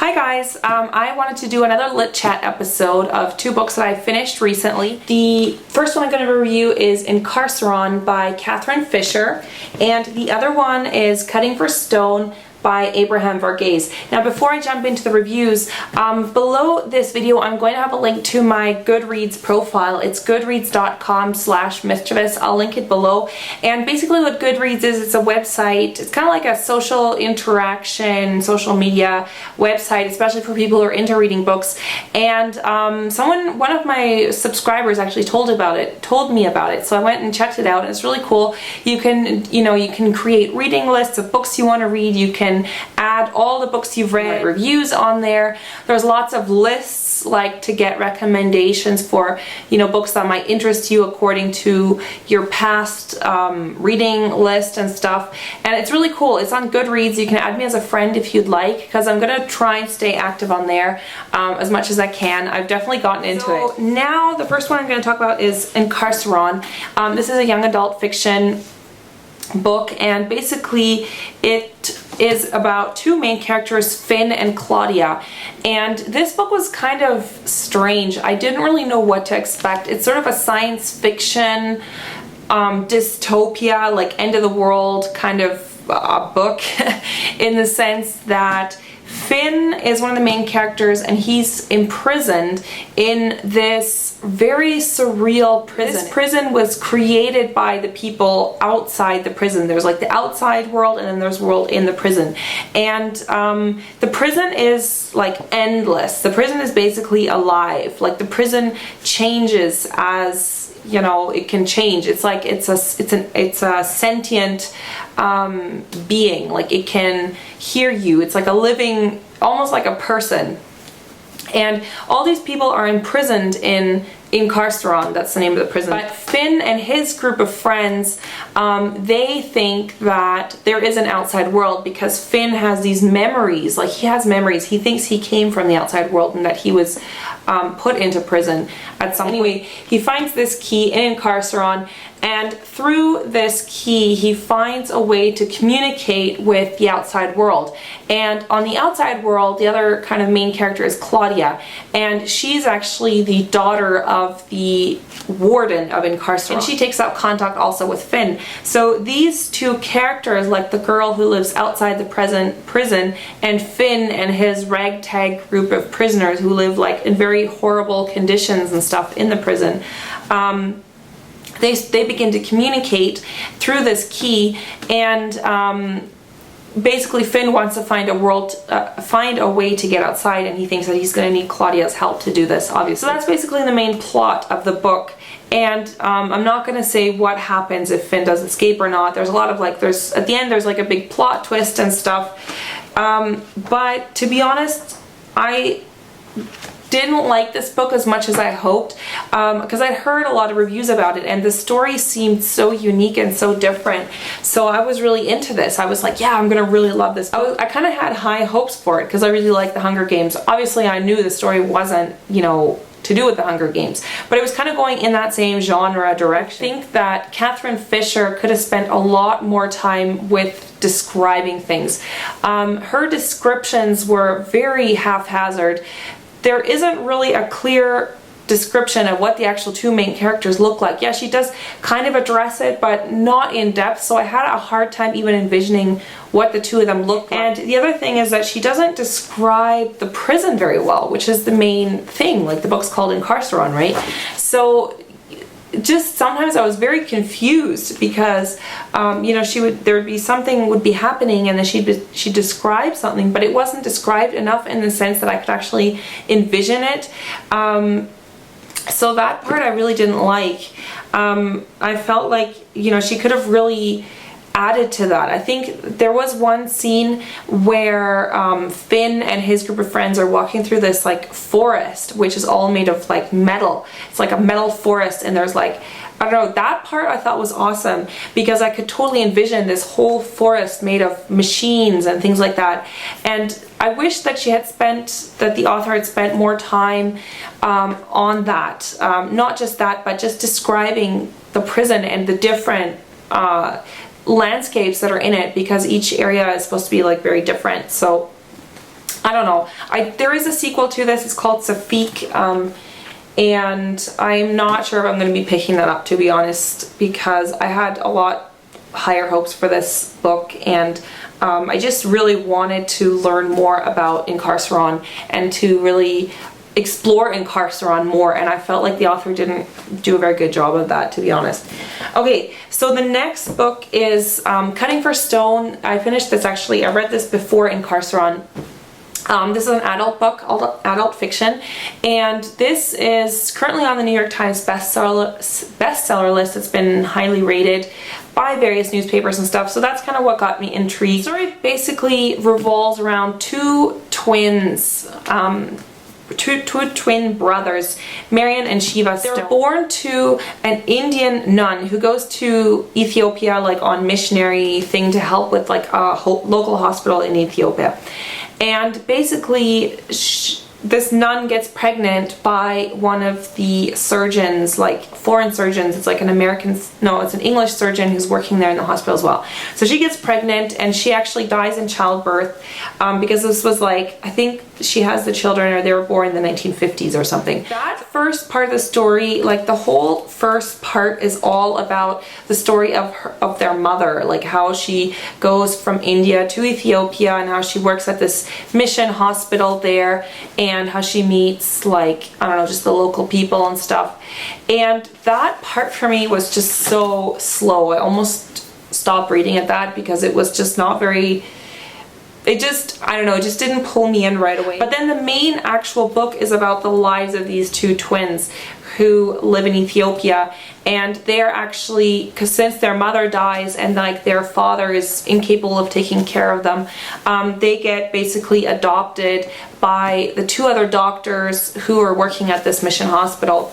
Hi guys, I wanted to do another LitChat episode of two books that I finished recently. The first one I'm going to review is Incarceron by Catherine Fisher, and the other one is Cutting for Stone by Abraham Varghese. Now before I jump into the reviews, below this video I'm going to have a link to my Goodreads profile. It's goodreads.com/mischievous. I'll link it below. And basically what Goodreads is, it's a website. It's kind of like a social interaction, social media website, especially for people who are into reading books. And one of my subscribers actually told me about it. So I went and checked it out, and it's really cool. You can create reading lists of books you want to read. You can add all the books you've read, reviews on there. There's lots of lists like to get recommendations for books that might interest you according to your past reading list and stuff, and it's really cool. It's on Goodreads. You can add me as a friend if you'd like, because I'm gonna try and stay active on there as much as I can. I've definitely gotten into it. Now the first one I'm going to talk about is Incarceron. This is a young adult fiction book, and basically it is about two main characters, Finn and Claudia. And this book was kind of strange. I didn't really know what to expect. It's sort of a science fiction dystopia, like end of the world kind of book in the sense that Finn is one of the main characters, and he's imprisoned in this very surreal prison. This prison was created by the people outside the prison. There's like the outside world, and then there's world in the prison. And the prison is like endless. The prison is basically alive. Like the prison changes as it can change. It's like it's a sentient being. Like it can hear you. It's like a living, almost like a person. And all these people are imprisoned in Incarceron, that's the name of the prison. But Finn and his group of friends, they think that there is an outside world because Finn has these memories. Like he has memories. He thinks he came from the outside world and that he was put into prison at some point. Anyway, he finds this key in Incarceron, and through this key he finds a way to communicate with the outside world. And on the outside world, the other kind of main character is Claudia, and she's actually the daughter of the warden of Incarceron, and she takes up contact also with Finn. So these two characters, like the girl who lives outside the prison and Finn and his ragtag group of prisoners who live like in very horrible conditions and stuff in the prison, they begin to communicate through this key. And basically Finn wants to find a way to get outside, and he thinks that he's going to need Claudia's help to do this, obviously. So that's basically the main plot of the book. And I'm not going to say what happens if Finn does escape or not. There's a lot of at the end there's like a big plot twist and stuff. But to be honest, I didn't like this book as much as I hoped, because I'd heard a lot of reviews about it, and the story seemed so unique and so different. So I was really into this. I was like, yeah, I'm gonna really love this. I kind of had high hopes for it because I really like the Hunger Games. Obviously I knew the story wasn't to do with the Hunger Games, but it was kind of going in that same genre direction. I think that Catherine Fisher could have spent a lot more time with describing things. Her descriptions were very haphazard. There isn't really a clear description of what the actual two main characters look like. Yeah, she does kind of address it, but not in depth, so I had a hard time even envisioning what the two of them look like. And the other thing is that she doesn't describe the prison very well, which is the main thing. Like the book's called Incarceron, right? So just sometimes I was very confused because there would be something would be happening, and then she'd describe something, but it wasn't described enough in the sense that I could actually envision it. So that part I really didn't like. I felt like she could have really added to that. I think there was one scene where Finn and his group of friends are walking through this like forest, which is all made of like metal. It's like a metal forest, and there's like, I don't know, that part I thought was awesome because I could totally envision this whole forest made of machines and things like that. And I wish that the author had spent more time on that. Not just that, but just describing the prison and the different landscapes that are in it, because each area is supposed to be like very different. So I don't know. There is a sequel to this. It's called Safik, and I'm not sure if I'm going to be picking that up, to be honest, because I had a lot higher hopes for this book, and I just really wanted to learn more about Incarceron and to really explore Incarceron more, and I felt like the author didn't do a very good job of that, to be honest. Okay, so the next book is Cutting for Stone. I finished this actually. I read this before Incarceron. This is an adult book, adult fiction, and this is currently on the New York Times bestseller list. It's been highly rated by various newspapers and stuff, so that's kind of what got me intrigued. The story basically revolves around two twins, two twin brothers, Marion and Shiva. They're born to an Indian nun who goes to Ethiopia like on missionary thing to help with like a local hospital in Ethiopia. And basically this nun gets pregnant by one of the surgeons, like foreign surgeons. It's like an it's an English surgeon who's working there in the hospital as well. So she gets pregnant and she actually dies in childbirth because this was like, I think she has the children, or they were born in the 1950s or something. That first part of the story, like the whole first part is all about the story of their mother, like how she goes from India to Ethiopia and how she works at this mission hospital there, and how she meets, like, I don't know, just the local people and stuff. And that part for me was just so slow. I almost stopped reading at that because it was just not very, I don't know, it just didn't pull me in right away. But then the main actual book is about the lives of these two twins who live in Ethiopia, and they're actually, because since their mother dies and like their father is incapable of taking care of them, they get basically adopted by the two other doctors who are working at this mission hospital.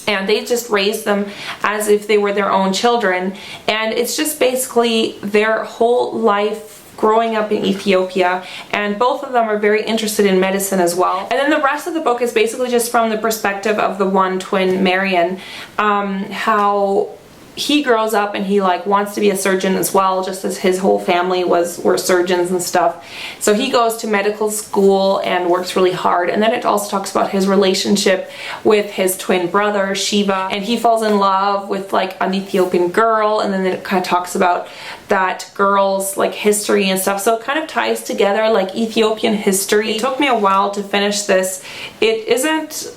And they just raise them as if they were their own children, and it's just basically their whole life growing up in Ethiopia, and both of them are very interested in medicine as well. And then the rest of the book is basically just from the perspective of the one twin, Marion, how he grows up and he like wants to be a surgeon as well, just as his whole family were surgeons and stuff. So he goes to medical school and works really hard. And then it also talks about his relationship with his twin brother Shiva, and he falls in love with like an Ethiopian girl, and then it kind of talks about that girl's like history and stuff. So it kind of ties together like Ethiopian history. It took me a while to finish this. It isn't,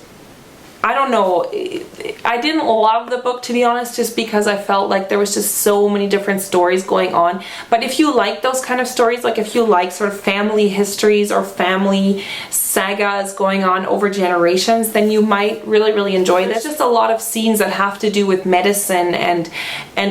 I don't know, I didn't love the book, to be honest, just because I felt like there was just so many different stories going on. But if you like those kind of stories, like if you like sort of family histories or family sagas going on over generations, then you might really, really enjoy this. There's just a lot of scenes that have to do with medicine and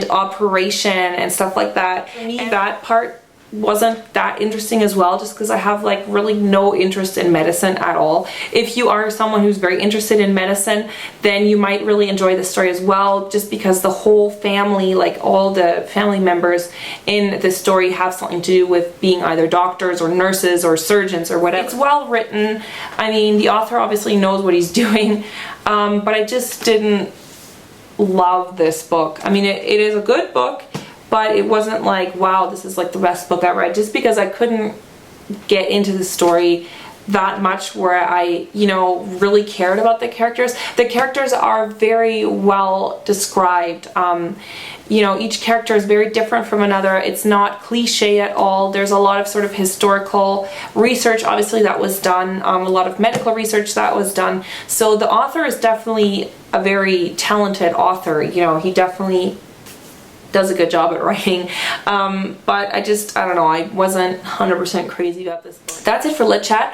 operation and stuff like that. For me, that part wasn't that interesting as well, just because I have like really no interest in medicine at all. If you are someone who's very interested in medicine, then you might really enjoy this story as well, just because the whole family, like all the family members in this story, have something to do with being either doctors or nurses or surgeons or whatever. It's well written. I mean, the author obviously knows what he's doing, but I just didn't love this book. I mean, it is a good book, but it wasn't like, wow, this is like the best book I've read, just because I couldn't get into the story that much where I, you know, really cared about the characters. The characters are very well described. You know, each character is very different from another. It's not cliche at all. There's a lot of sort of historical research, obviously, that was done, a lot of medical research that was done. So the author is definitely a very talented author. You know, he definitely does a good job at writing, but I don't know, I wasn't 100% crazy about this book. That's it for LitChat.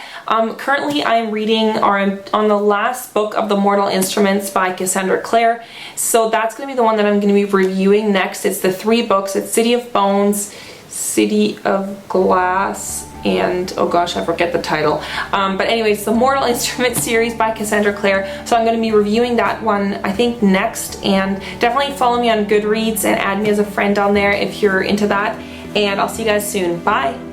Currently I am reading, or I'm on the last book of The Mortal Instruments by Cassandra Clare, so that's going to be the one that I'm going to be reviewing next. It's the 3 books. It's City of Bones, City of Glass, and oh gosh, I forget the title. But anyways, the Mortal Instruments series by Cassandra Clare. So I'm going to be reviewing that one, I think, next. And definitely follow me on Goodreads and add me as a friend on there if you're into that. And I'll see you guys soon. Bye!